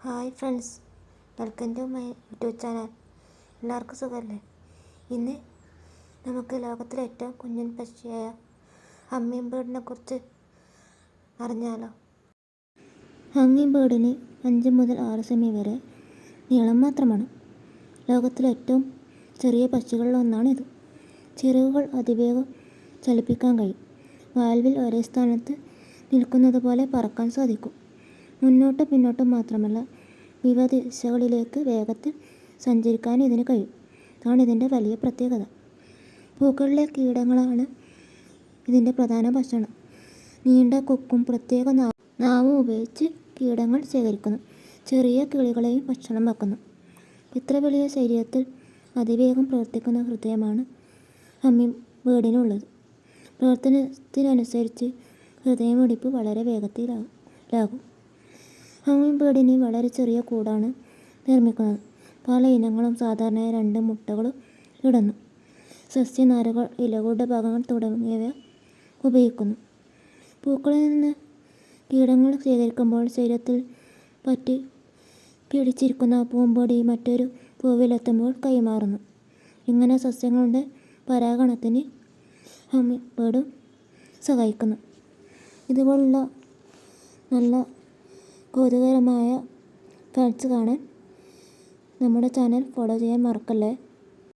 Hi friends, welcome to my YouTube channel. എല്ലാവർക്കും സുഖമല്ലേ? ഇന്ന് നമുക്ക് ലോകത്തിലെ ഏറ്റവും കുഞ്ഞൻ പക്ഷിയായ ഹമ്മിങ് ബേർഡിനെ കുറിച്ച് അറിഞ്ഞാലോ. ഹമ്മിങ് ബേർഡിന് 5 മുതൽ 6 സെമി വരെ നീളം മാത്രമാണ്. ലോകത്തിലെ ഏറ്റവും ചെറിയ പക്ഷികളിലൊന്നാണിത്. ചിറകുകൾ അതിവേഗം ചലിപ്പിക്കാൻ കഴിയും. വാൽവിൽ ഒരേ സ്ഥാനത്ത് നിൽക്കുന്നത് പോലെ പറക്കാൻ സാധിക്കും. മുന്നോട്ടും പിന്നോട്ടും മാത്രമല്ല, വിവിധ ദിശകളിലേക്ക് വേഗത്തിൽ സഞ്ചരിക്കാൻ ഇതിന് കഴിയും. ഇതാണ് ഇതിൻ്റെ വലിയ പ്രത്യേകത. പൂക്കളിലെ കീടങ്ങളാണ് ഇതിൻ്റെ പ്രധാന ഭക്ഷണം. നീണ്ട കൊക്കും പ്രത്യേക നാവും ഉപയോഗിച്ച് കീടങ്ങൾ ശേഖരിക്കുന്നു. ചെറിയ കിളികളെയും ഭക്ഷണം വെക്കുന്നു. ഇത്ര വലിയ ശരീരത്തിൽ അതിവേഗം പ്രവർത്തിക്കുന്ന ഹൃദയമാണ് ഹമ്മിങ് ബേർഡിനുള്ളത്. പ്രവർത്തനത്തിനനുസരിച്ച് ഹൃദയമിടിപ്പ് വളരെ വേഗത്തിലാകും. ഹമ്മിങ് ബേർഡിന് വളരെ ചെറിയ കൂടാണ് നിർമ്മിക്കുന്നത്. പല ഇനങ്ങളും സാധാരണയായി 2 മുട്ടകളും ഇടുന്നു. സസ്യനാരുകൾ, ഇലകളുടെ ഭാഗങ്ങൾ തുടങ്ങിയവ ഉപയോഗിക്കുന്നു. പൂക്കളിൽ നിന്ന് കീടങ്ങൾ ശേഖരിക്കുമ്പോൾ ശരീരത്തിൽ പറ്റി പിടിച്ചിരിക്കുന്ന പൂമ്പൊടി മറ്റൊരു പൂവിലെത്തുമ്പോൾ കൈമാറുന്നു. ഇങ്ങനെ സസ്യങ്ങളുടെ പരാഗണത്തിന് ഹമ്മിങ് ബേർഡും സഹായിക്കുന്നു. ഇതുപോലുള്ള നല്ല കൗതുകകരമായ ഫാക്ട്സ് കാണാൻ നമ്മുടെ ചാനൽ ഫോളോ ചെയ്യാൻ മറക്കല്ലേ.